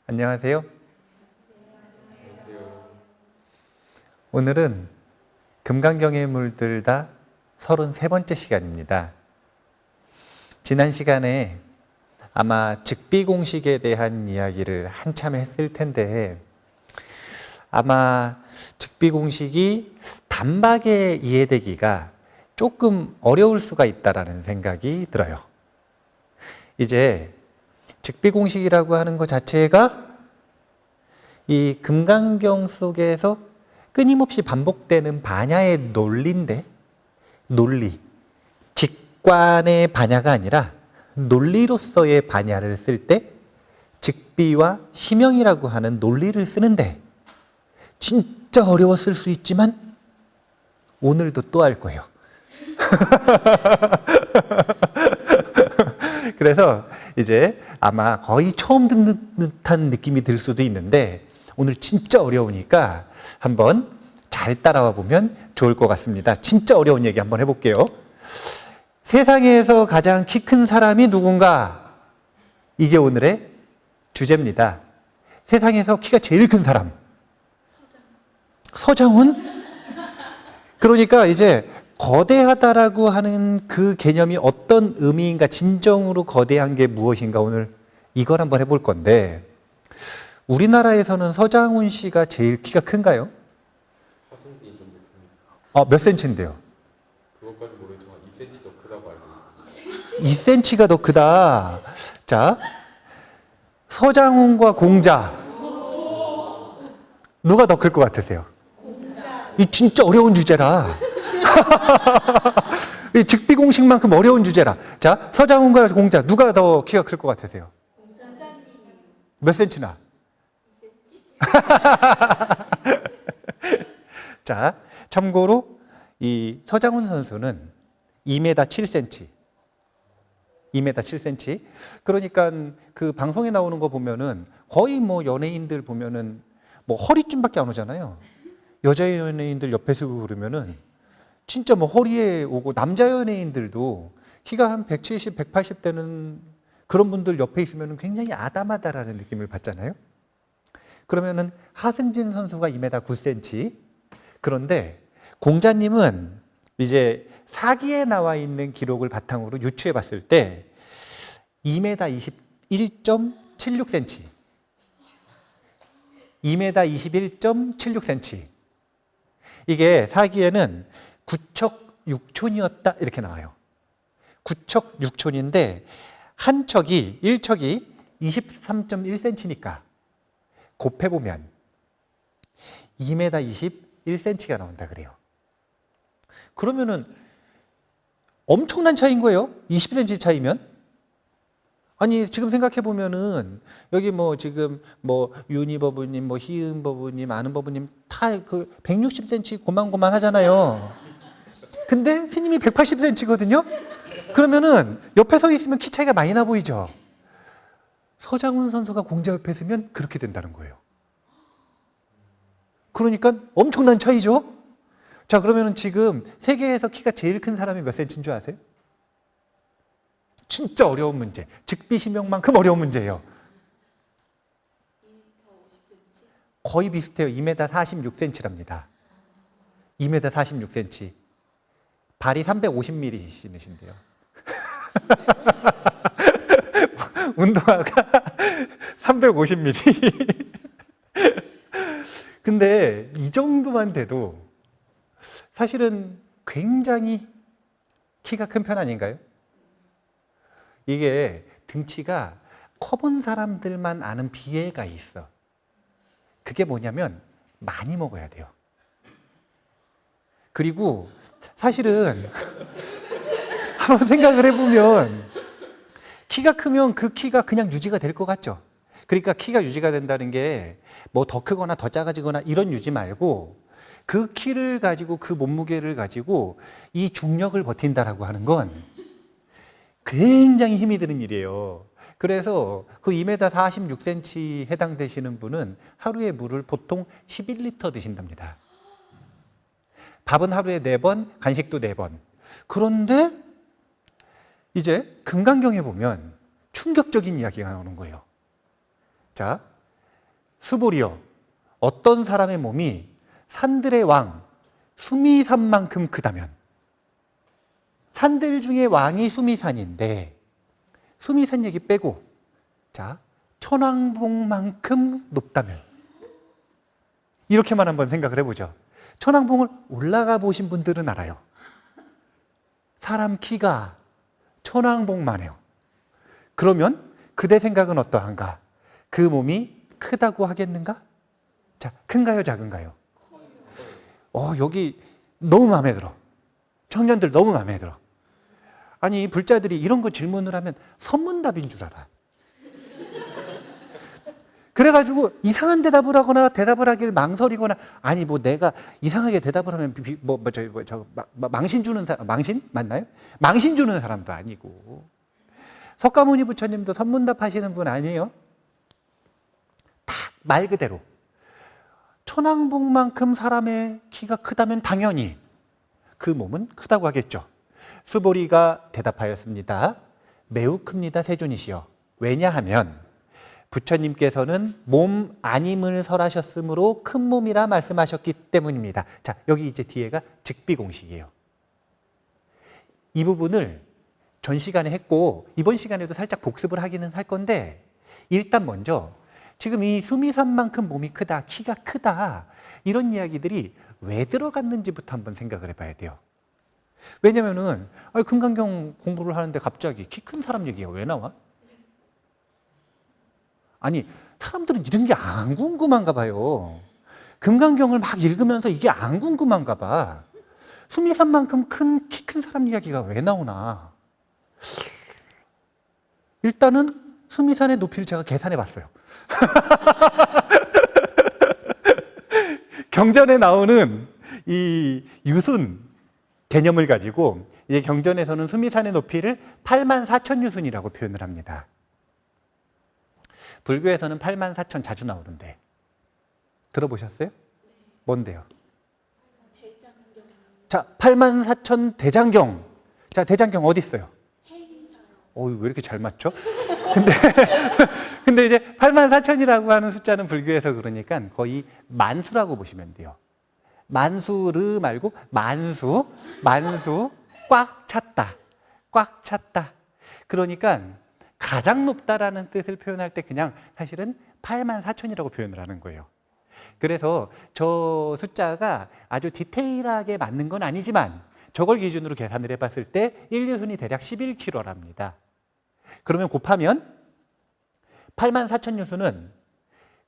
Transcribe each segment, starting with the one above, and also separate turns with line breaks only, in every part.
안녕하세요. 오늘은 금강경에 물들다 33번째 시간입니다. 지난 시간에 아마 즉비공식에 대한 이야기를 한참 했을 텐데 아마 즉비공식이 단박에 이해되기가 조금 어려울 수가 있다는 생각이 들어요. 이제 즉비공식이라고 하는 것 자체가 이 금강경 속에서 끊임없이 반복되는 반야의 논리인데, 논리, 직관의 반야가 아니라 논리로서의 반야를 쓸 때 즉비와 심형이라고 하는 논리를 쓰는데 진짜 어려웠을 수 있지만 오늘도 또 할 거예요. 그래서 이제 아마 거의 처음 듣는 듯한 느낌이 들 수도 있는데 오늘 진짜 어려우니까 한번 잘 따라와 보면 좋을 것 같습니다. 진짜 어려운 얘기 한번 해볼게요. 세상에서 가장 키 큰 사람이 누군가? 이게 오늘의 주제입니다. 세상에서 키가 제일 큰 사람. 서장훈? 그러니까 이제 거대하다라고 하는 그 개념이 어떤 의미인가, 진정으로 거대한 게 무엇인가, 오늘 이걸 한번 해볼 건데, 우리나라에서는 서장훈 씨가 제일 키가 큰가요? 몇 센치인데요?
그것까지 모르지만 2cm 더 크다고 알고 있습니다.
2cm가 더 크다. 자, 서장훈과 공자 누가 더 클 것 같으세요? 이 진짜 어려운 주제라. 이 즉비공식만큼 어려운 주제라. 자, 서장훈과 공자 누가 더 키가 클 것 같으세요? 몇 센치나? 자, 참고로 이 서장훈 선수는 2m 7cm. 2m 7cm. 그러니까 그 방송에 나오는 거 보면은 거의 뭐 연예인들 보면은 뭐 허리쯤밖에 안 오잖아요. 여자 연예인들 옆에 서고 그러면은 진짜 뭐 허리에 오고, 남자 연예인들도 키가 한 170, 180 되는 그런 분들 옆에 있으면 굉장히 아담하다라는 느낌을 받잖아요. 그러면은 하승진 선수가 2m 9cm. 그런데 공자님은 이제 사기에 나와 있는 기록을 바탕으로 유추해 봤을 때 2m 21.76cm. 2m 21.76cm. 이게 사기에는 9척 6촌이었다 이렇게 나와요. 9척 6촌인데 한 척이 1척이 23.1cm니까 곱해보면 2m 21cm가 나온다 그래요. 그러면은 엄청난 차이인 거예요. 20cm 차이면. 아니, 지금 생각해 보면은 여기 뭐 지금 뭐 윤희 법부님, 뭐 희은 법부님, 아는 법부님 다 그 160cm 고만고만 하잖아요. 근데 스님이 180cm거든요. 그러면은 옆에 서 있으면 키 차이가 많이 나 보이죠. 서장훈 선수가 공자 옆에 있으면 그렇게 된다는 거예요. 그러니까 엄청난 차이죠. 자, 그러면은 지금 세계에서 키가 제일 큰 사람이 몇 센치인 줄 아세요? 진짜 어려운 문제. 즉비심형만큼 어려운 문제예요. 거의 비슷해요. 2m 46cm랍니다. 2m 46cm. 발이 350mm이신데요. 운동화가 350mm. 근데 이 정도만 돼도 사실은 굉장히 키가 큰 편 아닌가요? 이게 등치가 커본 사람들만 아는 비애가 있어. 그게 뭐냐면 많이 먹어야 돼요. 그리고 사실은 한번 생각을 해보면 키가 크면 그 키가 그냥 유지가 될 것 같죠. 그러니까 키가 유지가 된다는 게 뭐 더 크거나 더 작아지거나 이런 유지 말고 그 키를 가지고, 그 몸무게를 가지고 이 중력을 버틴다라고 하는 건 굉장히 힘이 드는 일이에요. 그래서 그 2m 46cm 해당되시는 분은 하루에 물을 보통 11리터 드신답니다. 밥은 하루에 4번, 간식도 4번. 그런데 이제 금강경에 보면 충격적인 이야기가 나오는 거예요. 자, 수보리여, 어떤 사람의 몸이 산들의 왕 수미산만큼 크다면, 산들 중에 왕이 수미산인데 수미산 얘기 빼고, 자, 천왕봉만큼 높다면, 이렇게만 한번 생각을 해보죠. 천왕봉을 올라가 보신 분들은 알아요. 사람 키가 천왕봉만 해요. 그러면 그대 생각은 어떠한가? 그 몸이 크다고 하겠는가? 자, 큰가요, 작은가요? 여기 너무 마음에 들어. 청년들 너무 마음에 들어. 아니, 불자들이 이런 거 질문을 하면 선문답인 줄 알아. 그래가지고 이상한 대답을 하거나 대답을 하길 망설이거나, 아니 뭐 내가 이상하게 대답을 하면 망신 주는 사람, 망신 맞나요? 망신 주는 사람도 아니고. 석가모니 부처님도 선문답 하시는 분 아니에요? 딱 말 그대로 천왕봉만큼 사람의 키가 크다면 당연히 그 몸은 크다고 하겠죠. 수보리가 대답하였습니다. 매우 큽니다, 세존이시여. 왜냐하면 부처님께서는 몸 아님을 설하셨으므로 큰 몸이라 말씀하셨기 때문입니다. 자, 여기 이제 뒤에가 즉비공식이에요. 이 부분을 전 시간에 했고 이번 시간에도 살짝 복습을 하기는 할 건데, 일단 먼저 지금 이 수미산만큼 몸이 크다, 키가 크다, 이런 이야기들이 왜 들어갔는지부터 한번 생각을 해봐야 돼요. 왜냐면은 금강경 공부를 하는데 갑자기 키 큰 사람 얘기가 왜 나와? 아니, 사람들은 이런 게 안 궁금한가 봐요. 금강경을 막 읽으면서 이게 안 궁금한가 봐. 수미산만큼 키 큰 사람 이야기가 왜 나오나? 일단은 수미산의 높이를 제가 계산해 봤어요. 경전에 나오는 이 유순 개념을 가지고 이 경전에서는 수미산의 높이를 84,000유순이라고 표현을 합니다. 불교에서는 84,000 자주 나오는데 들어보셨어요? 뭔데요? 자, 84,000 대장경. 자, 대장경 어디 있어요? 왜 이렇게 잘 맞죠? 근데 이제 84,000이라고 하는 숫자는 불교에서 그러니까 거의 만수라고 보시면 돼요. 만수르 말고 만수 꽉 찼다. 꽉 찼다. 그러니까 가장 높다라는 뜻을 표현할 때 그냥 사실은 84,000이라고 표현을 하는 거예요. 그래서 저 숫자가 아주 디테일하게 맞는 건 아니지만 저걸 기준으로 계산을 해봤을 때 1유순이 대략 11kg랍니다. 그러면 곱하면 84,000유순은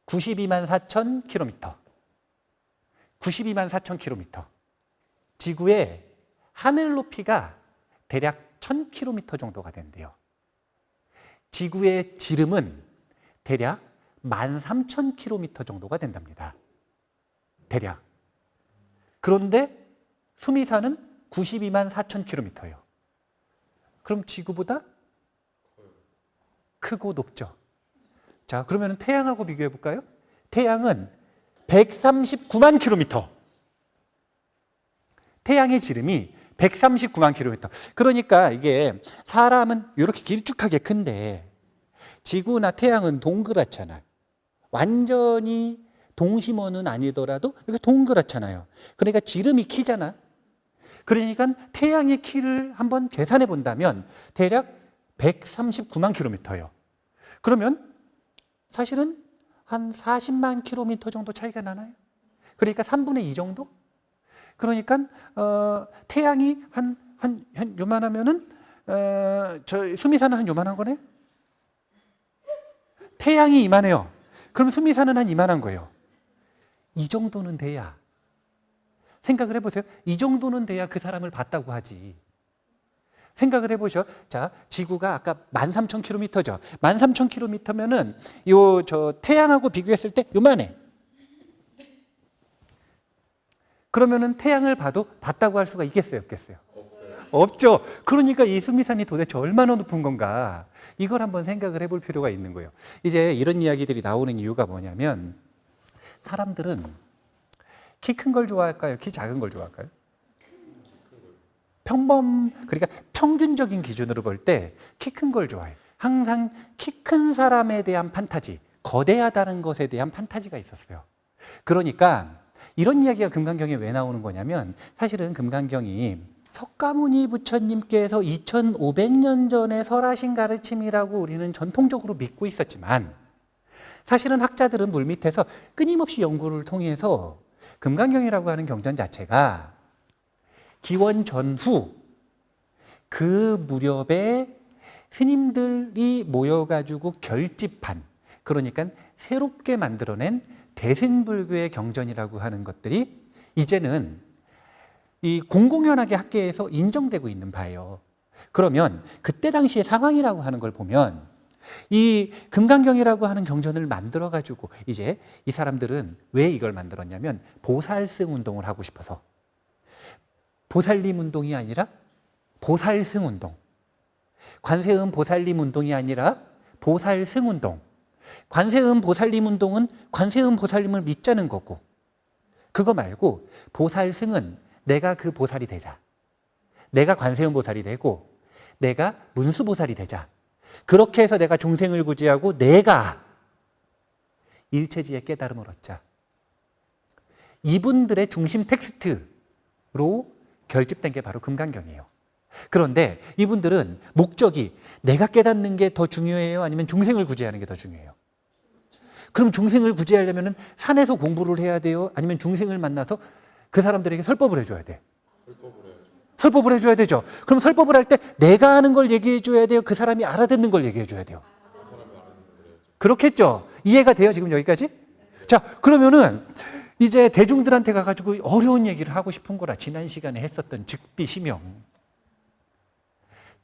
924,000km. 924,000km. 지구의 하늘 높이가 대략 1,000km 정도가 된대요. 지구의 지름은 대략 13,000km 정도가 된답니다. 대략. 그런데 수미산은 924,000km예요. 그럼 지구보다 크고 높죠. 자, 그러면 태양하고 비교해 볼까요? 태양은 139만 km. 태양의 지름이 139만 km. 그러니까 이게 사람은 이렇게 길쭉하게 큰데 지구나 태양은 동그랗잖아요. 완전히 동심원은 아니더라도 이렇게 동그랗잖아요. 그러니까 지름이 키잖아. 그러니까 태양의 키를 한번 계산해 본다면 대략 139만 km예요. 그러면 사실은 한 40만 km 정도 차이가 나나요? 그러니까 3분의 2 정도? 그러니까 태양이 한 요만하면은 저 수미산은 한 요만한 거네? 태양이 이만해요. 그럼 수미산은 한 이만한 거예요. 이 정도는 돼야, 생각을 해보세요. 이 정도는 돼야 그 사람을 봤다고 하지. 생각을 해보셔. 자, 지구가 아까 13,000km죠. 13,000km면은 저 태양하고 비교했을 때 요만해. 그러면은 태양을 봐도 봤다고 할 수가 있겠어요, 없겠어요? 없죠. 그러니까 이 수미산이 도대체 얼마나 높은 건가, 이걸 한번 생각을 해볼 필요가 있는 거예요. 이제 이런 이야기들이 나오는 이유가 뭐냐면, 사람들은 키 큰 걸 좋아할까요? 키 작은 걸 좋아할까요? 그러니까 평균적인 기준으로 볼 때 키 큰 걸 좋아해. 항상 키 큰 사람에 대한 판타지, 거대하다는 것에 대한 판타지가 있었어요. 그러니까 이런 이야기가 금강경에 왜 나오는 거냐면 사실은 금강경이 석가모니 부처님께서 2500년 전에 설하신 가르침이라고 우리는 전통적으로 믿고 있었지만 사실은 학자들은 물밑에서 끊임없이 연구를 통해서 금강경이라고 하는 경전 자체가 기원 전후 그 무렵에 스님들이 모여가지고 결집한, 그러니까 새롭게 만들어낸 대승불교의 경전이라고 하는 것들이 이제는 이 공공연하게 학계에서 인정되고 있는 바예요. 그러면 그때 당시의 상황이라고 하는 걸 보면 이 금강경이라고 하는 경전을 만들어 가지고 이제 이 사람들은 왜 이걸 만들었냐면 보살승 운동을 하고 싶어서, 보살림 운동이 아니라 보살승 운동, 관세음 보살림 운동이 아니라 보살승 운동. 관세음 보살림 운동은 관세음 보살림을 믿자는 거고, 그거 말고 보살승은 내가 그 보살이 되자, 내가 관세음 보살이 되고 내가 문수보살이 되자, 그렇게 해서 내가 중생을 구제하고 내가 일체지의 깨달음을 얻자. 이분들의 중심 텍스트로 결집된 게 바로 금강경이에요. 그런데 이분들은 목적이 내가 깨닫는 게 더 중요해요? 아니면 중생을 구제하는 게 더 중요해요? 그럼 중생을 구제하려면 산에서 공부를 해야 돼요? 아니면 중생을 만나서 그 사람들에게 설법을 해줘야 돼? 설법을 해줘야 되죠. 그럼 설법을 할 때 내가 아는 걸 얘기해 줘야 돼요? 그 사람이 알아듣는 걸 얘기해 줘야 돼요? 그렇겠죠? 이해가 돼요? 지금 여기까지? 자, 그러면은 이제 대중들한테 가가지고 어려운 얘기를 하고 싶은 거라. 지난 시간에 했었던 즉비심영.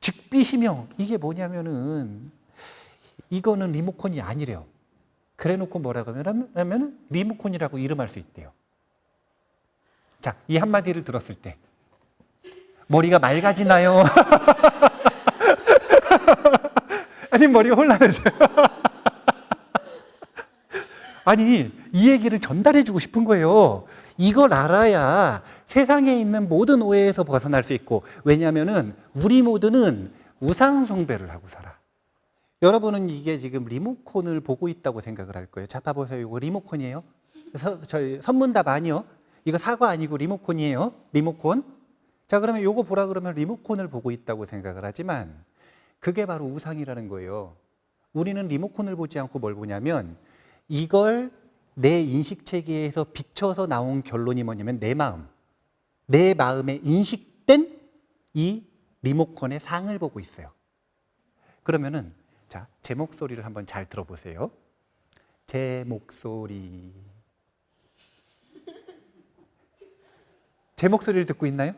즉비심영, 이게 뭐냐면은 이거는 리모컨이 아니래요. 그래 놓고 뭐라고 하면 리모컨이라고 이름할 수 있대요. 자, 이 한마디를 들었을 때 머리가 맑아지나요? 아니, 머리가 혼란해져요. 아니, 이 얘기를 전달해주고 싶은 거예요. 이걸 알아야 세상에 있는 모든 오해에서 벗어날 수 있고, 왜냐하면은 우리 모두는 우상숭배를 하고 살아. 여러분은 이게 지금 리모컨을 보고 있다고 생각을 할 거예요. 자, 봐보세요. 이거 리모컨이에요? 저희 선문답 아니요? 이거 사과 아니고 리모컨이에요. 리모컨. 자, 그러면 요거 보라 그러면 리모컨을 보고 있다고 생각을 하지만 그게 바로 우상이라는 거예요. 우리는 리모컨을 보지 않고 뭘 보냐면 이걸 내 인식체계에서 비춰서 나온 결론이 뭐냐면 내 마음, 내 마음에 인식된 이 리모컨의 상을 보고 있어요. 그러면은 자, 제 목소리를 한번 잘 들어보세요. 제 목소리. 제 목소리를 듣고 있나요?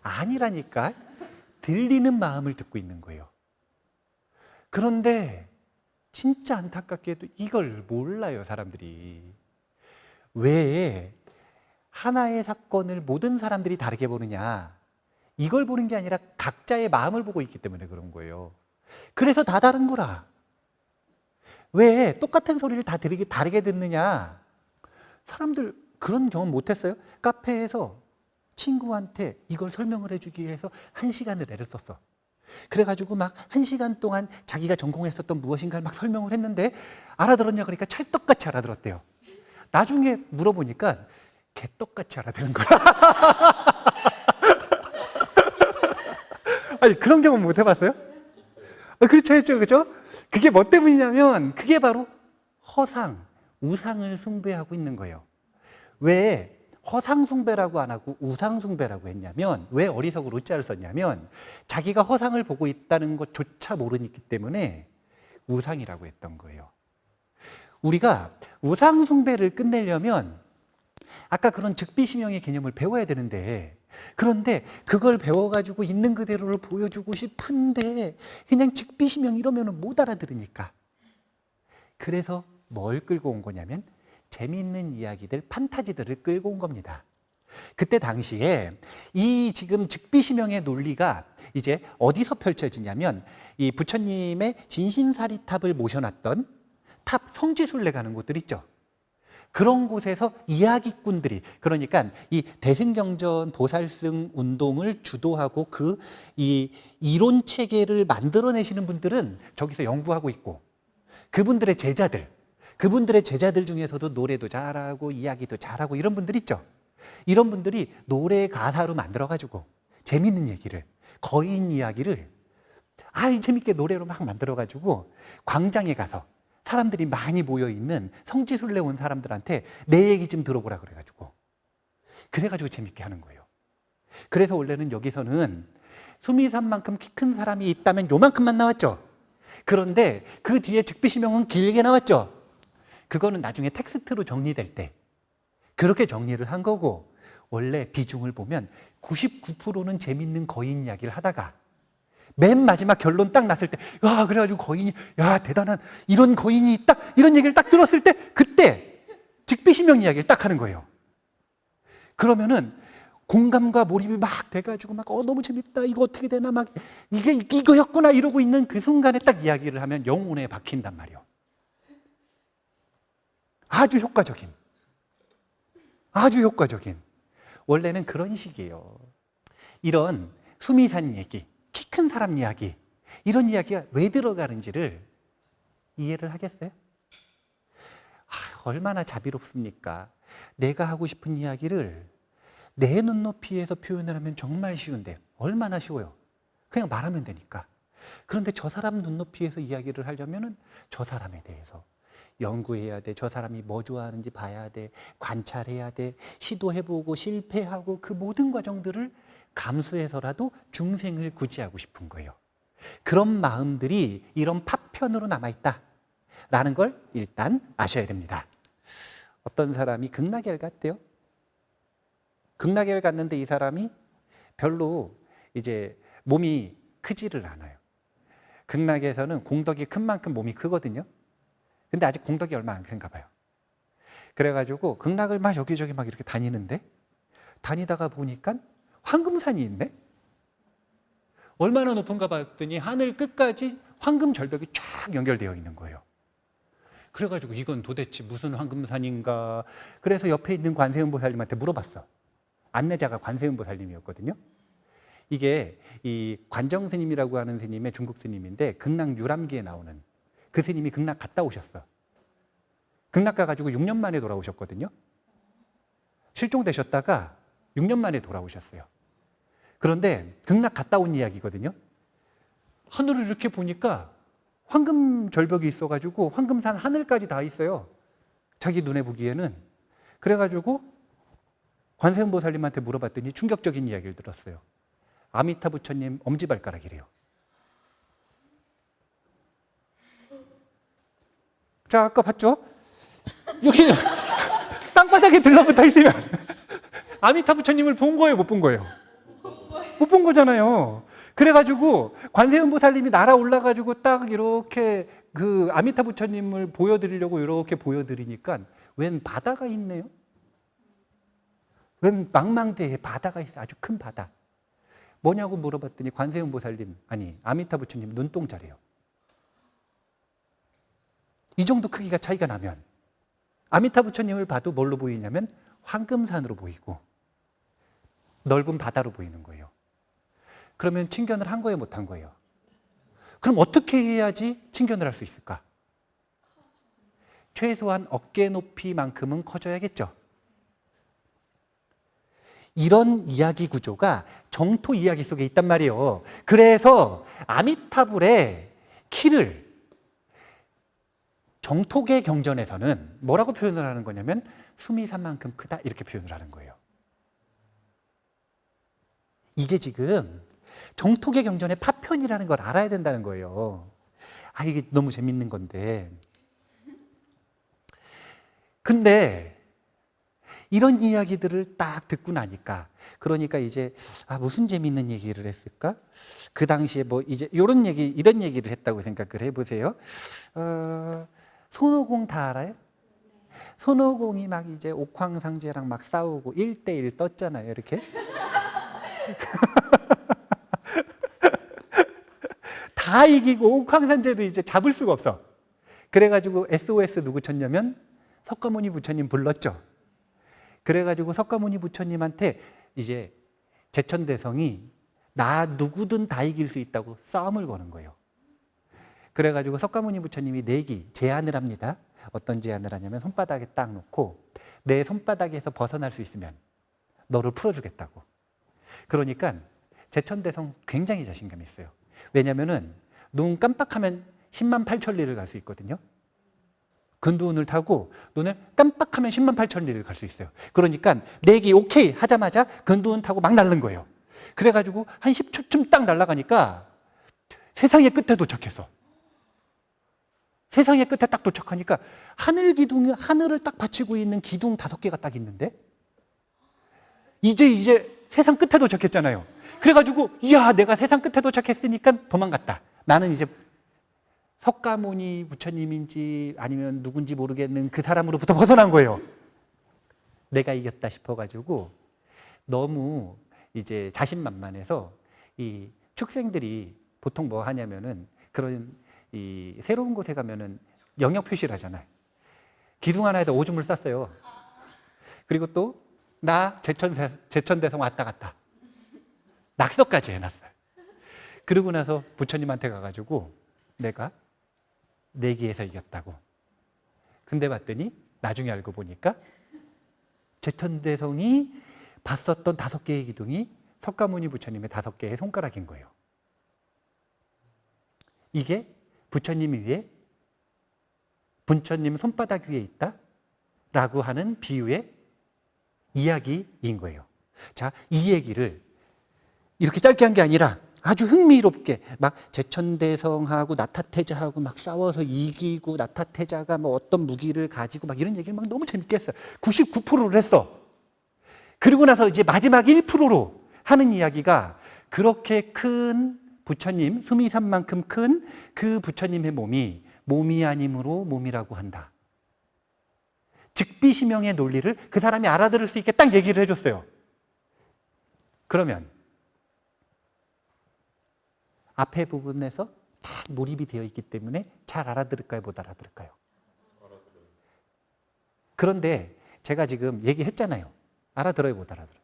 아니라니까. 들리는 마음을 듣고 있는 거예요. 그런데 진짜 안타깝게도 이걸 몰라요, 사람들이. 왜 하나의 사건을 모든 사람들이 다르게 보느냐? 이걸 보는 게 아니라 각자의 마음을 보고 있기 때문에 그런 거예요. 그래서 다 다른 거라. 왜 똑같은 소리를 다 다르게 듣느냐? 사람들 그런 경험 못했어요? 카페에서 친구한테 이걸 설명을 해주기 위해서 1시간을 애를 썼어. 그래가지고 막 1시간 동안 자기가 전공했었던 무엇인가를 막 설명을 했는데 알아들었냐 그러니까 찰떡같이 알아들었대요. 나중에 물어보니까 개떡같이 알아듣는 거야. 아니, 그런 경험 못 해봤어요? 그렇죠, 했죠, 그죠? 그게 뭐 때문이냐면 그게 바로 허상, 우상을 숭배하고 있는 거예요. 왜 허상숭배라고 안 하고 우상숭배라고 했냐면, 왜 어리석으로 자를 썼냐면 자기가 허상을 보고 있다는 것조차 모르기 때문에 우상이라고 했던 거예요. 우리가 우상숭배를 끝내려면 아까 그런 즉비심영의 개념을 배워야 되는데, 그런데 그걸 배워가지고 있는 그대로를 보여주고 싶은데 그냥 즉비심영 이러면 못 알아들으니까. 그래서 뭘 끌고 온 거냐면 재미있는 이야기들, 판타지들을 끌고 온 겁니다. 그때 당시에 이 지금 즉비심영의 논리가 이제 어디서 펼쳐지냐면 이 부처님의 진신사리탑을 모셔놨던 탑 성지순례 가는 곳들 있죠. 그런 곳에서 이야기꾼들이, 그러니까 이 대승경전 보살승 운동을 주도하고 그 이 이론 체계를 만들어내시는 분들은 저기서 연구하고 있고, 그분들의 제자들 중에서도 노래도 잘하고 이야기도 잘하고 이런 분들 있죠. 이런 분들이 노래 가사로 만들어가지고 재밌는 얘기를, 거인 이야기를 재밌게 노래로 막 만들어가지고 광장에 가서 사람들이 많이 모여있는 성지순례 온 사람들한테 내 얘기 좀 들어보라 그래가지고 재밌게 하는 거예요. 그래서 원래는 여기서는 수미산만큼 키 큰 사람이 있다면 요만큼만 나왔죠. 그런데 그 뒤에 즉비시명은 길게 나왔죠. 그거는 나중에 텍스트로 정리될 때 그렇게 정리를 한 거고, 원래 비중을 보면 99%는 재밌는 거인 이야기를 하다가 맨 마지막 결론 딱 났을 때, 그래가지고 거인이, 대단한, 이런 거인이 있다? 이런 얘기를 딱 들었을 때, 그때 즉비시명 이야기를 딱 하는 거예요. 그러면은 공감과 몰입이 막 돼가지고 너무 재밌다, 이거 어떻게 되나, 이거였구나 이러고 있는 그 순간에 딱 이야기를 하면 영혼에 박힌단 말이에요. 아주 효과적인. 원래는 그런 식이에요. 이런 수미산 얘기, 키 큰 사람 이야기, 이런 이야기가 왜 들어가는지를 이해를 하겠어요? 얼마나 자비롭습니까? 내가 하고 싶은 이야기를 내 눈높이에서 표현을 하면 정말 쉬운데, 얼마나 쉬워요. 그냥 말하면 되니까. 그런데 저 사람 눈높이에서 이야기를 하려면 저 사람에 대해서 연구해야 돼. 저 사람이 뭐 좋아하는지 봐야 돼. 관찰해야 돼. 시도해보고 실패하고 그 모든 과정들을 감수해서라도 중생을 구제하고 싶은 거예요. 그런 마음들이 이런 파편으로 남아있다라는 걸 일단 아셔야 됩니다. 어떤 사람이 극락엘 갔대요. 극락엘 갔는데 이 사람이 별로 이제 몸이 크지를 않아요. 극락에서는 공덕이 큰 만큼 몸이 크거든요. 근데 아직 공덕이 얼마 안 큰가 봐요. 그래가지고 극락을 막 여기저기 막 이렇게 다니는데, 다니다가 보니까 황금산이 있네? 얼마나 높은가 봤더니 하늘 끝까지 황금 절벽이 쫙 연결되어 있는 거예요. 그래가지고 이건 도대체 무슨 황금산인가? 그래서 옆에 있는 관세음보살님한테 물어봤어. 안내자가 관세음보살님이었거든요. 이게 이 관정스님이라고 하는 스님의 중국 스님인데, 극락 유람기에 나오는 그 스님이 극락 갔다 오셨어. 극락 가가지고 6년 만에 돌아오셨거든요. 실종되셨다가 6년 만에 돌아오셨어요. 그런데 극락 갔다 온 이야기거든요. 하늘을 이렇게 보니까 황금 절벽이 있어가지고 황금산 하늘까지 다 있어요. 자기 눈에 보기에는. 그래가지고 관세음보살님한테 물어봤더니 충격적인 이야기를 들었어요. 아미타 부처님 엄지발가락이래요. 자, 아까 봤죠? 여기 땅바닥에 들러붙어 있으면 아미타 부처님을 본 거예요, 못 본 거예요? 못 본 거잖아요. 그래가지고 관세음보살님이 날아 올라가지고 딱 이렇게 그 아미타 부처님을 보여드리려고 이렇게 보여드리니까 웬 바다가 있네요. 웬 망망대해 바다가 있어. 아주 큰 바다. 뭐냐고 물어봤더니 관세음보살님, 아니 아미타 부처님 눈동자래요. 이 정도 크기가 차이가 나면 아미타 부처님을 봐도 뭘로 보이냐면 황금산으로 보이고 넓은 바다로 보이는 거예요. 그러면 친견을 한 거예요, 못 한 거예요? 그럼 어떻게 해야지 친견을 할 수 있을까? 최소한 어깨 높이만큼은 커져야겠죠. 이런 이야기 구조가 정토 이야기 속에 있단 말이에요. 그래서 아미타불의 키를 정토계 경전에서는 뭐라고 표현을 하는 거냐면 수미산만큼 크다, 이렇게 표현을 하는 거예요. 이게 지금 정토계 경전의 파편이라는 걸 알아야 된다는 거예요. 이게 너무 재밌는 건데. 근데 이런 이야기들을 딱 듣고 나니까, 그러니까 이제 무슨 재밌는 얘기를 했을까? 그 당시에 뭐 이제 이런 얘기를 했다고 생각을 해보세요. 손오공 다 알아요? 손오공이 막 이제 옥황상제랑 막 싸우고 1대1 떴잖아요, 이렇게. 다 이기고 옥황상제도 이제 잡을 수가 없어. 그래가지고 SOS 누구 쳤냐면 석가모니 부처님 불렀죠. 그래가지고 석가모니 부처님한테 이제 제천대성이 나 누구든 다 이길 수 있다고 싸움을 거는 거예요. 그래가지고 석가모니 부처님이 내기 제안을 합니다. 어떤 제안을 하냐면 손바닥에 딱 놓고 내 손바닥에서 벗어날 수 있으면 너를 풀어주겠다고. 그러니까 제천대성 굉장히 자신감이 있어요. 왜냐면은 눈 깜빡하면 10만 8천 리를 갈 수 있거든요. 근두운을 타고 눈을 깜빡하면 10만 8천 리를 갈 수 있어요. 그러니까 내기 오케이 하자마자 근두운 타고 막 날른 거예요. 그래가지고 한 10초쯤 딱 날아가니까 세상의 끝에 도착했어. 세상의 끝에 딱 도착하니까 하늘 기둥이 하늘을 딱 받치고 있는 기둥 5개가 딱 있는데 이제 세상 끝에 도착했잖아요. 그래가지고 이야 내가 세상 끝에 도착했으니까 도망갔다. 나는 이제 석가모니 부처님인지 아니면 누군지 모르겠는 그 사람으로부터 벗어난 거예요. 내가 이겼다 싶어가지고 너무 이제 자신만만해서 이 축생들이 보통 뭐 하냐면은 그런 이 새로운 곳에 가면은 영역 표시를 하잖아요. 기둥 하나에다 오줌을 쌌어요. 그리고 또 나 제천대성 왔다 갔다 낙서까지 해놨어요. 그러고 나서 부처님한테 가가지고 내가 내기에서 이겼다고. 근데 봤더니 나중에 알고 보니까 제천대성이 봤었던 5개의 기둥이 석가모니 부처님의 5개의 손가락인 거예요. 이게 부처님 위에 부처님 손바닥 위에 있다라고 하는 비유의 이야기인 거예요. 자, 이 얘기를 이렇게 짧게 한 게 아니라 아주 흥미롭게 막 제천대성하고 나타태자하고 막 싸워서 이기고 나타태자가 뭐 어떤 무기를 가지고 막 이런 얘기를 막 너무 재밌게 했어요. 99%를 했어. 그리고 나서 이제 마지막 1%로 하는 이야기가 그렇게 큰 부처님, 수미산만큼 큰 그 부처님의 몸이 아니므로 몸이라고 한다. 즉비시명의 논리를 그 사람이 알아들을 수 있게 딱 얘기를 해줬어요. 그러면 앞에 부분에서 딱 몰입이 되어 있기 때문에 잘 알아들을까요? 못 알아들을까요? 그런데 제가 지금 얘기했잖아요. 알아들어요? 못 알아들어요?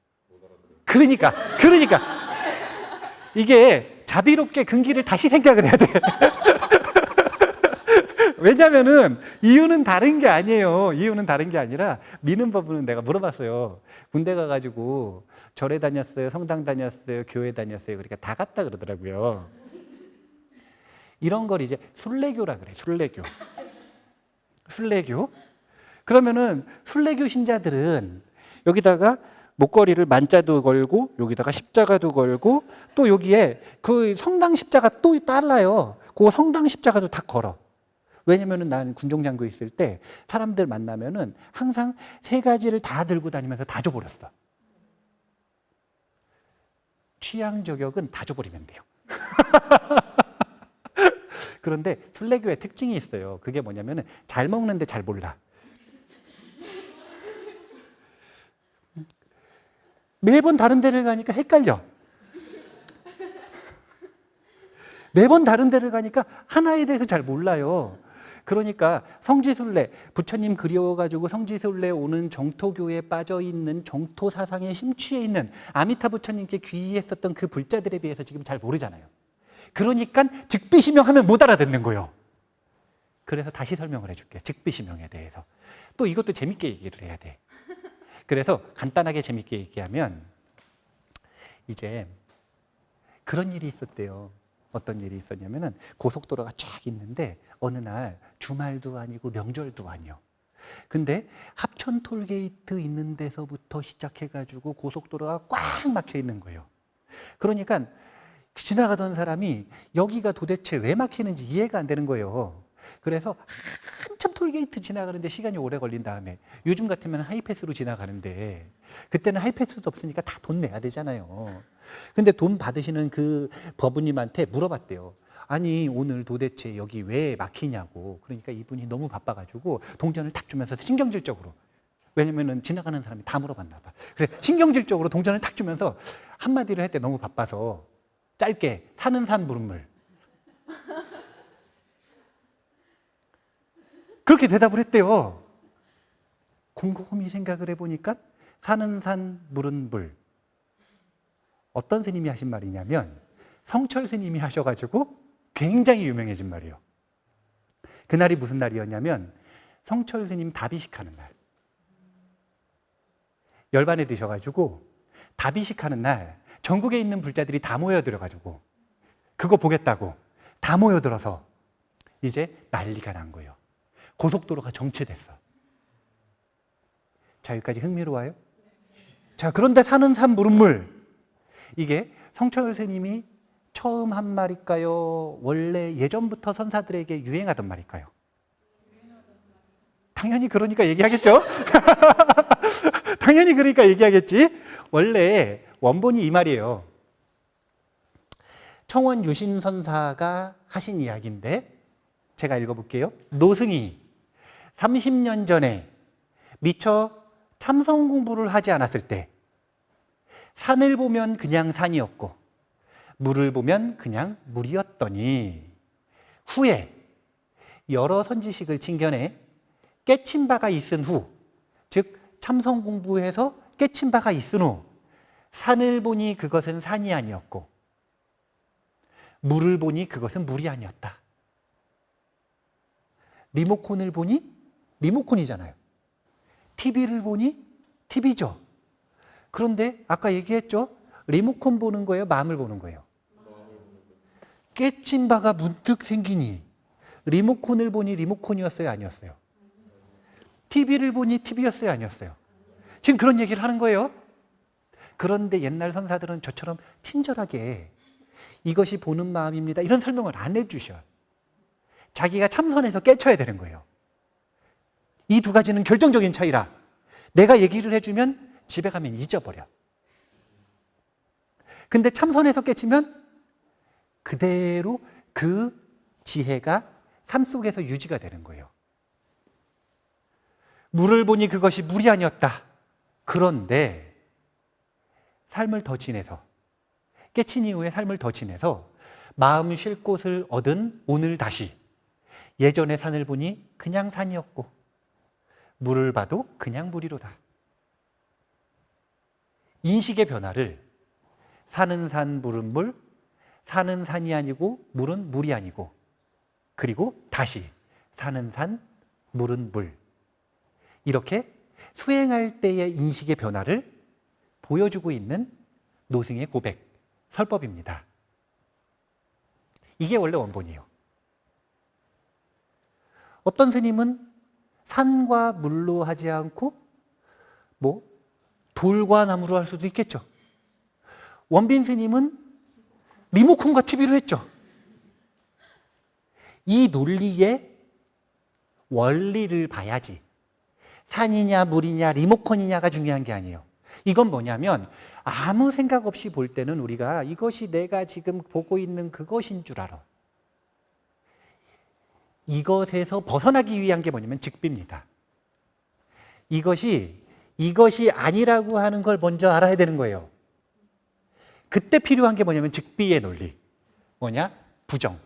그러니까 이게 자비롭게 근기를 다시 생각을 해야 돼. 왜냐면은 이유는 다른 게 아니에요. 이유는 다른 게 아니라 믿는 법은 내가 물어봤어요. 군대 가가지고 절에 다녔어요, 성당 다녔어요, 교회 다녔어요. 그러니까 다 갔다 그러더라고요. 이런 걸 이제 순례교라 그래. 순례교. 그러면은 순례교 신자들은 여기다가 목걸이를 만자도 걸고 여기다가 십자가도 걸고 또 여기에 그 성당 십자가 또 달라요. 그 성당 십자가도 다 걸어. 왜냐면은 난 군종장교 있을 때 사람들 만나면은 항상 3가지를 다 들고 다니면서 다 줘버렸어. 취향 저격은 다 줘버리면 돼요. 그런데 순례교의 특징이 있어요. 그게 뭐냐면은 잘 먹는데 잘 몰라. 매번 다른 데를 가니까 헷갈려. 매번 다른 데를 가니까 하나에 대해서 잘 몰라요. 그러니까 성지순례, 부처님 그리워가지고 성지순례 오는 정토교에 빠져있는 정토 사상에 심취해 있는 아미타 부처님께 귀의했었던 그 불자들에 비해서 지금 잘 모르잖아요. 그러니까 즉비시명하면 못 알아듣는 거예요. 그래서 다시 설명을 해줄게요. 즉비시명에 대해서. 또 이것도 재밌게 얘기를 해야 돼. 그래서 간단하게 재밌게 얘기하면 이제 그런 일이 있었대요. 어떤 일이 있었냐면은 고속도로가 쫙 있는데 어느 날 주말도 아니고 명절도 아니요. 근데 합천 톨게이트 있는 데서부터 시작해가지고 고속도로가 꽉 막혀 있는 거예요. 그러니까 지나가던 사람이 여기가 도대체 왜 막히는지 이해가 안 되는 거예요. 그래서 한참 톨게이트 지나가는데 시간이 오래 걸린 다음에 요즘 같으면 하이패스로 지나가는데 그때는 하이패스도 없으니까 다 돈 내야 되잖아요. 근데 돈 받으시는 그 법우님한테 물어봤대요. 아니 오늘 도대체 여기 왜 막히냐고. 그러니까 이분이 너무 바빠가지고 동전을 탁 주면서 신경질적으로, 왜냐면은 지나가는 사람이 다 물어봤나 봐. 그래 신경질적으로 동전을 탁 주면서 한마디를 했대. 너무 바빠서. 짧게 사는 산 물은물. 그렇게 대답을 했대요. 곰곰이 생각을 해보니까 사는 산 물은 물. 어떤 스님이 하신 말이냐면 성철 스님이 하셔가지고 굉장히 유명해진 말이에요. 그날이 무슨 날이었냐면 성철 스님 다비식하는 날. 열반에 드셔가지고 다비식하는 날 전국에 있는 불자들이 다 모여들어가지고 그거 보겠다고 다 모여들어서 이제 난리가 난 거예요. 고속도로가 정체됐어. 자, 여기까지 흥미로워요? 자, 그런데 사는 산 물은 이게 성철 스님이 처음 한 말일까요? 원래 예전부터 선사들에게 유행하던 말일까요? 당연히 그러니까 얘기하겠죠? 당연히 그러니까 얘기하겠지? 원래 원본이 이 말이에요. 청원 유신 선사가 하신 이야기인데 제가 읽어볼게요. 노승이 30년 전에 미처 참선 공부를 하지 않았을 때 산을 보면 그냥 산이었고 물을 보면 그냥 물이었더니 후에 여러 선지식을 챙겨내 깨친 바가 있은 후, 즉 참선 공부해서 깨친 바가 있은 후 산을 보니 그것은 산이 아니었고 물을 보니 그것은 물이 아니었다. 리모컨을 보니 리모컨이잖아요. TV를 보니 TV죠. 그런데 아까 얘기했죠? 리모컨 보는 거예요? 마음을 보는 거예요? 깨친 바가 문득 생기니 리모컨을 보니 리모컨이었어요? 아니었어요? TV를 보니 TV였어요? 아니었어요? 지금 그런 얘기를 하는 거예요. 그런데 옛날 선사들은 저처럼 친절하게 이것이 보는 마음입니다 이런 설명을 안 해주셔. 자기가 참선해서 깨쳐야 되는 거예요. 이 두 가지는 결정적인 차이라 내가 얘기를 해주면 집에 가면 잊어버려. 근데 참선해서 깨치면 그대로 그 지혜가 삶 속에서 유지가 되는 거예요. 물을 보니 그것이 물이 아니었다. 그런데 삶을 더 지내서 깨친 이후에 삶을 더 지내서 마음 쉴 곳을 얻은 오늘 다시 예전의 산을 보니 그냥 산이었고 물을 봐도 그냥 물이로다. 인식의 변화를 사는 산, 물은 물, 사는 산이 아니고 물은 물이 아니고 그리고 다시 사는 산, 물은 물 이렇게 수행할 때의 인식의 변화를 보여주고 있는 노승의 고백, 설법입니다. 이게 원래 원본이에요. 어떤 스님은 산과 물로 하지 않고 돌과 나무로 할 수도 있겠죠. 원빈 스님은 리모컨과 TV로 했죠. 이 논리의 원리를 봐야지 산이냐 물이냐 리모컨이냐가 중요한 게 아니에요. 이건 뭐냐면 아무 생각 없이 볼 때는 우리가 이것이 내가 지금 보고 있는 그것인 줄 알아. 이것에서 벗어나기 위한 게 뭐냐면 즉비입니다. 이것이 아니라고 하는 걸 먼저 알아야 되는 거예요. 그때 필요한 게 뭐냐면 즉비의 논리. 뭐냐? 부정.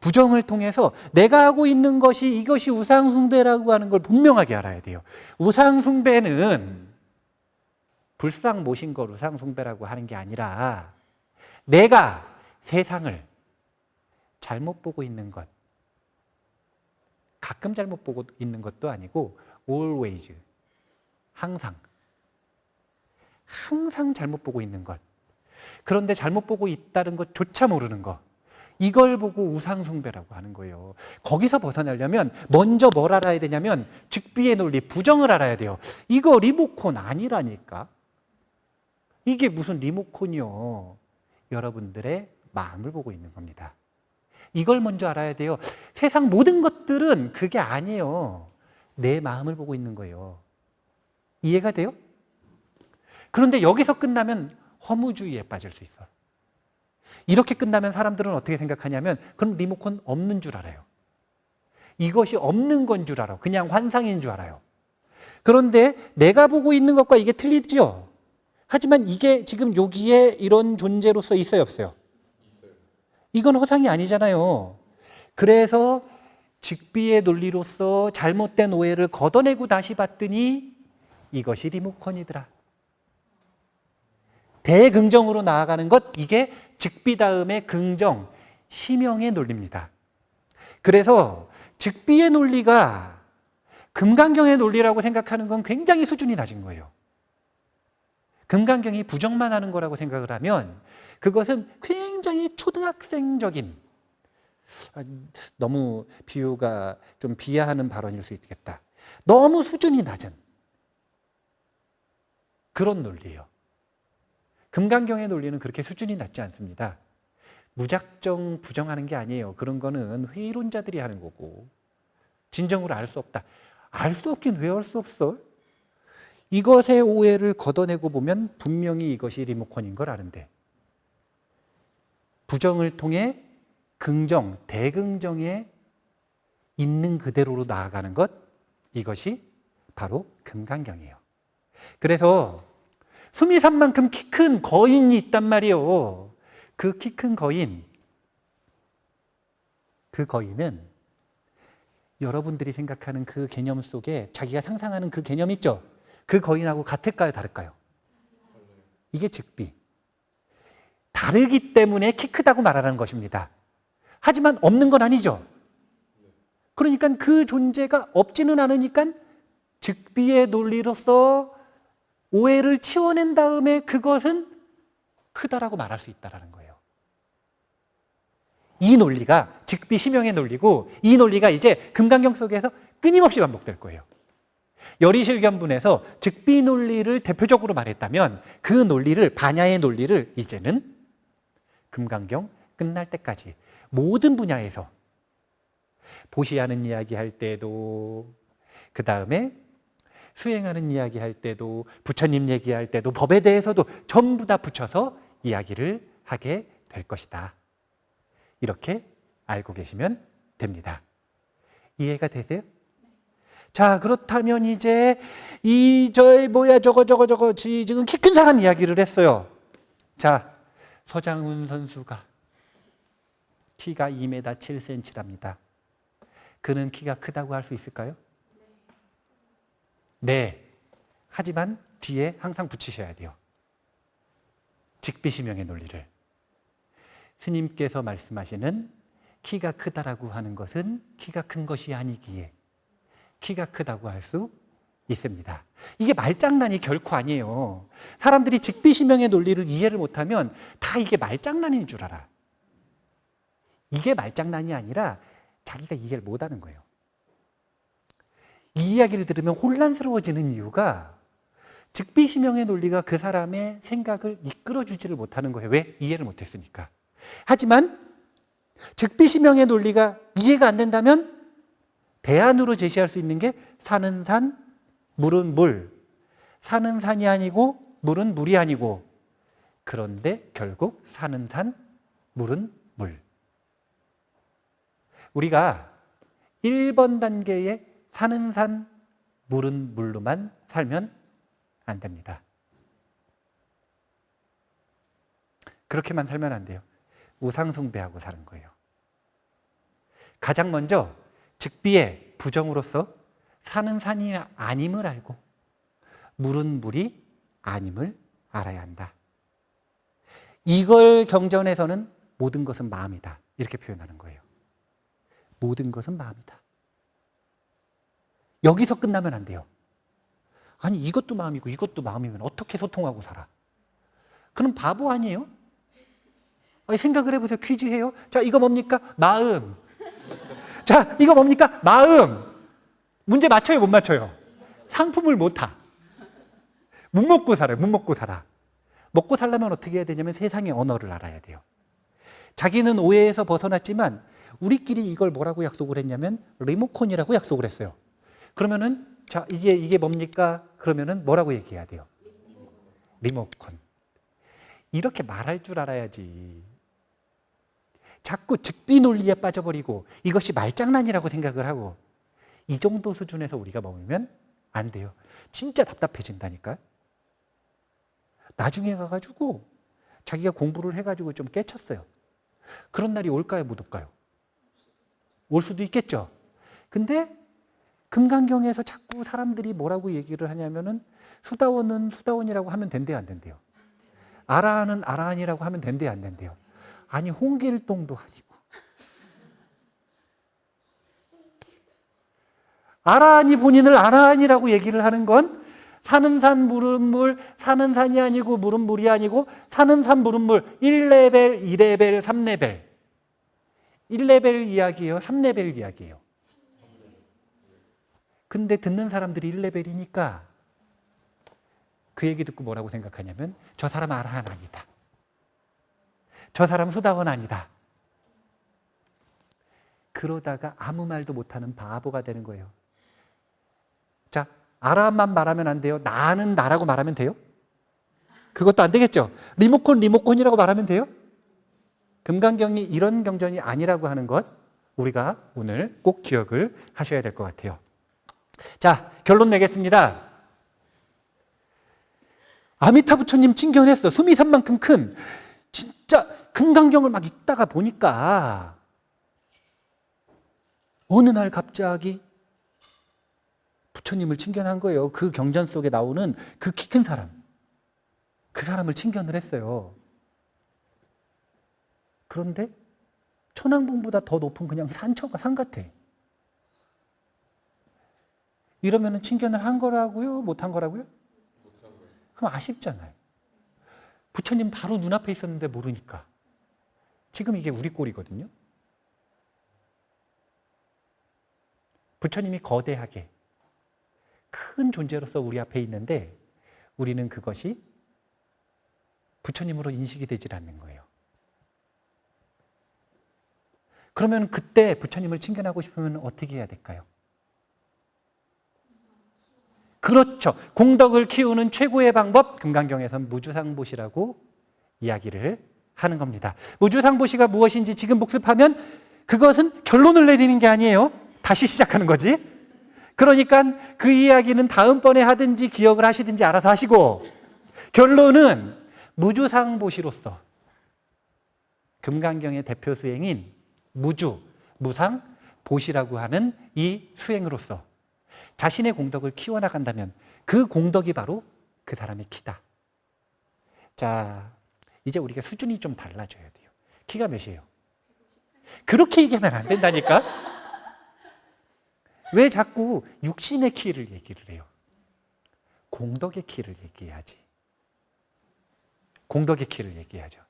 부정을 통해서 내가 하고 있는 것이 이것이 우상숭배라고 하는 걸 분명하게 알아야 돼요. 우상숭배는 불상 모신 걸 우상숭배라고 하는 게 아니라 내가 세상을 잘못 보고 있는 것, 가끔 잘못 보고 있는 것도 아니고 always, 항상 잘못 보고 있는 것. 그런데 잘못 보고 있다는 것조차 모르는 것. 이걸 보고 우상숭배라고 하는 거예요. 거기서 벗어나려면 먼저 뭘 알아야 되냐면 즉비의 논리, 부정을 알아야 돼요. 이거 리모컨 아니라니까. 이게 무슨 리모컨이요. 여러분들의 마음을 보고 있는 겁니다. 이걸 먼저 알아야 돼요. 세상 모든 것들은 그게 아니에요. 내 마음을 보고 있는 거예요. 이해가 돼요? 그런데 여기서 끝나면 허무주의에 빠질 수 있어. 이렇게 끝나면 사람들은 어떻게 생각하냐면 그럼 리모컨 없는 줄 알아요. 이것이 없는 건 줄 알아. 그냥 환상인 줄 알아요. 그런데 내가 보고 있는 것과 이게 틀리죠. 하지만 이게 지금 여기에 이런 존재로서 있어요, 없어요? 이건 허상이 아니잖아요. 그래서 즉비의 논리로서 잘못된 오해를 걷어내고 다시 봤더니 이것이 리모컨이더라. 대긍정으로 나아가는 것, 이게 즉비 다음에 긍정, 심형의 논리입니다. 그래서 즉비의 논리가 금강경의 논리라고 생각하는 건 굉장히 수준이 낮은 거예요. 금강경이 부정만 하는 거라고 생각을 하면 그것은 굉장히 초등학생적인, 너무 비유가 좀 비하하는 발언일 수 있겠다. 너무 수준이 낮은 그런 논리예요. 금강경의 논리는 그렇게 수준이 낮지 않습니다. 무작정 부정하는 게 아니에요. 그런 거는 회의론자들이 하는 거고, 진정으로 알 수 없다. 알 수 없긴 왜 알 수 없어? 이것의 오해를 걷어내고 보면 분명히 이것이 리모컨인 걸 아는데, 부정을 통해 긍정, 대긍정에 있는 그대로로 나아가는 것, 이것이 바로 금강경이에요. 그래서 수미산만큼 키 큰 거인이 있단 말이에요. 그 키 큰 거인, 그 거인은 여러분들이 생각하는 그 개념 속에 자기가 상상하는 그 개념 있죠? 그 거인하고 같을까요? 다를까요? 이게 즉비. 다르기 때문에 키 크다고 말하는 것입니다. 하지만 없는 건 아니죠. 그러니까 그 존재가 없지는 않으니까 즉비의 논리로서 오해를 치워낸 다음에 그것은 크다라고 말할 수 있다는 거예요. 이 논리가 즉비 심형의 논리고, 이 논리가 이제 금강경 속에서 끊임없이 반복될 거예요. 열의실견분에서 즉비 논리를 대표적으로 말했다면 그 논리를, 반야의 논리를 이제는 금강경 끝날 때까지 모든 분야에서 보시하는 이야기 할 때도, 그 다음에 수행하는 이야기 할 때도, 부처님 얘기할 때도, 법에 대해서도 전부 다 붙여서 이야기를 하게 될 것이다. 이렇게 알고 계시면 됩니다. 이해가 되세요? 자, 그렇다면 이제 저거 지금 키 큰 사람 이야기를 했어요. 자, 서장훈 선수가 키가 2m 7cm랍니다. 그는 키가 크다고 할 수 있을까요? 네. 하지만 뒤에 항상 붙이셔야 돼요. 직비심형의 논리를. 스님께서 말씀하시는 키가 크다라고 하는 것은 키가 큰 것이 아니기에 키가 크다고 할 수 있습니다. 이게 말장난이 결코 아니에요. 사람들이 직비심형의 논리를 이해를 못하면 다 이게 말장난인 줄 알아. 이게 말장난이 아니라 자기가 이해를 못하는 거예요. 이 이야기를 들으면 혼란스러워지는 이유가 즉비심형의 논리가 그 사람의 생각을 이끌어주지를 못하는 거예요. 왜? 이해를 못했으니까. 하지만 즉비심형의 논리가 이해가 안 된다면 대안으로 제시할 수 있는 게 산은 산, 물은 물. 산은 산이 아니고 물은 물이 아니고, 그런데 결국 산은 산, 물은 물. 우리가 1번 단계의 산은 산, 물은 물로만 살면 안 됩니다. 그렇게만 살면 안 돼요. 우상숭배하고 사는 거예요. 가장 먼저 즉비의 부정으로서 산은 산이 아님을 알고 물은 물이 아님을 알아야 한다. 이걸 경전에서는 모든 것은 마음이다, 이렇게 표현하는 거예요. 모든 것은 마음이다. 여기서 끝나면 안 돼요. 아니, 이것도 마음이고 이것도 마음이면 어떻게 소통하고 살아? 그럼 바보 아니에요? 아니, 생각을 해보세요. 퀴즈해요. 자, 이거 뭡니까? 마음. 자, 이거 뭡니까? 마음. 문제 맞춰요, 못 맞춰요? 상품을 못 타. 못 먹고 살아요, 못 먹고 살아. 먹고 살려면 어떻게 해야 되냐면 세상의 언어를 알아야 돼요. 자기는 오해에서 벗어났지만 우리끼리 이걸 뭐라고 약속을 했냐면 리모컨이라고 약속을 했어요. 그러면은 자, 이제 이게 뭡니까? 그러면은 뭐라고 얘기해야 돼요? 리모컨. 이렇게 말할 줄 알아야지. 자꾸 즉비 논리에 빠져버리고 이것이 말장난이라고 생각을 하고, 이 정도 수준에서 우리가 머물면 안 돼요. 진짜 답답해진다니까. 나중에 가가지고 자기가 공부를 해가지고 좀 깨쳤어요. 그런 날이 올까요, 못 올까요? 올 수도 있겠죠. 근데 금강경에서 자꾸 사람들이 뭐라고 얘기를 하냐면은 수다원은 수다원이라고 하면 된대요, 안 된대요? 아라한은 아라한이라고 하면 된대요, 안 된대요? 아니, 홍길동도 아니고 아라한이 본인을 아라한이라고 얘기를 하는 건 사는 산 물은 물, 사는 산이 아니고 물은 물이 아니고 사는 산 물은 물 1레벨, 2레벨, 3레벨 1레벨 이야기예요? 3레벨 이야기예요? 근데 듣는 사람들이 1레벨이니까 그 얘기 듣고 뭐라고 생각하냐면 저 사람 아라한 아니다. 저 사람 수다원 아니다. 그러다가 아무 말도 못하는 바보가 되는 거예요. 자, 아라한만 말하면 안 돼요? 나는 나라고 말하면 돼요? 그것도 안 되겠죠? 리모컨이라고 말하면 돼요? 금강경이 이런 경전이 아니라고 하는 것 우리가 오늘 꼭 기억을 하셔야 될 것 같아요. 자, 결론 내겠습니다. 아미타 부처님 칭견했어. 수미산만큼 큰 진짜 금강경을 막 읽다가 보니까 어느 날 갑자기 부처님을 칭견한 거예요. 그 경전 속에 나오는 그 키 큰 사람. 그 사람을 칭견을 했어요. 그런데 천왕봉보다 더 높은 그냥 산 같아. 이러면 칭견을 한 거라고요? 못한 거라고요?
못한 거예요.
그럼 아쉽잖아요. 부처님 바로 눈앞에 있었는데 모르니까. 지금 이게 우리 꼴이거든요. 부처님이 거대하게 큰 존재로서 우리 앞에 있는데 우리는 그것이 부처님으로 인식이 되질 않는 거예요. 그러면 그때 부처님을 칭견하고 싶으면 어떻게 해야 될까요? 그렇죠. 공덕을 키우는 최고의 방법, 금강경에서는 무주상보시라고 이야기를 하는 겁니다. 무주상보시가 무엇인지 지금 복습하면 그것은 결론을 내리는 게 아니에요. 다시 시작하는 거지. 그러니까 그 이야기는 다음번에 하든지 기억을 하시든지 알아서 하시고, 결론은 무주상보시로서 금강경의 대표 수행인 무주, 무상, 보시라고 하는 이 수행으로서 자신의 공덕을 키워나간다면 그 공덕이 바로 그 사람의 키다. 자, 이제 우리가 수준이 좀 달라져야 돼요. 키가 몇이에요? 그렇게 얘기하면 안 된다니까? 왜 자꾸 육신의 키를 얘기를 해요? 공덕의 키를 얘기해야지. 공덕의 키를 얘기하죠.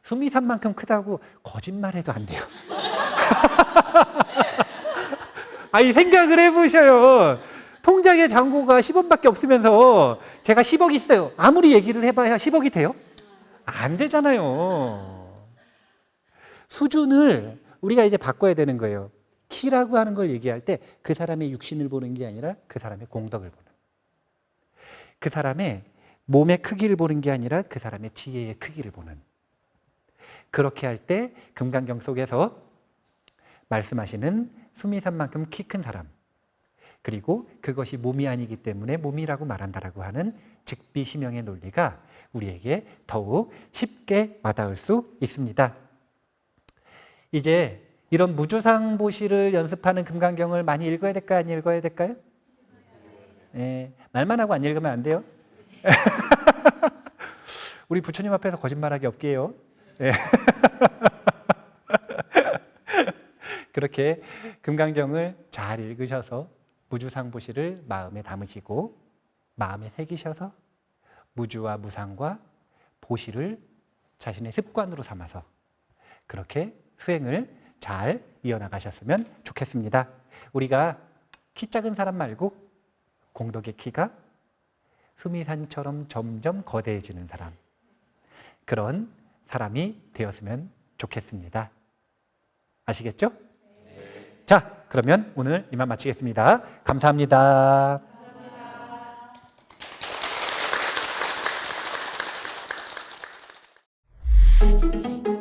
수미산만큼 크다고 거짓말해도 안 돼요. 아니, 생각을 해보셔요. 통장에 잔고가 10원밖에 없으면서 제가 10억 있어요. 아무리 얘기를 해봐야 10억이 돼요? 안 되잖아요. 수준을 우리가 이제 바꿔야 되는 거예요. 키라고 하는 걸 얘기할 때 그 사람의 육신을 보는 게 아니라 그 사람의 공덕을 보는, 그 사람의 몸의 크기를 보는 게 아니라 그 사람의 지혜의 크기를 보는, 그렇게 할 때 금강경 속에서 말씀하시는 수미산만큼 키 큰 사람, 그리고 그것이 몸이 아니기 때문에 몸이라고 말한다라고 하는 즉비심영의 논리가 우리에게 더욱 쉽게 와닿을 수 있습니다. 이제 이런 무주상보시를 연습하는 금강경을 많이 읽어야 될까요? 안 읽어야 될까요? 네, 말만 하고 안 읽으면 안 돼요. 우리 부처님 앞에서 거짓말하기 없게 해요. 네. 그렇게 금강경을 잘 읽으셔서 무주상보시를 마음에 담으시고 마음에 새기셔서 무주와 무상과 보시를 자신의 습관으로 삼아서 그렇게 수행을 잘 이어나가셨으면 좋겠습니다. 우리가 키 작은 사람 말고 공덕의 키가 수미산처럼 점점 거대해지는 사람, 그런 사람이 되었으면 좋겠습니다. 아시겠죠? 네. 자, 그러면 오늘 이만 마치겠습니다. 감사합니다. 감사합니다.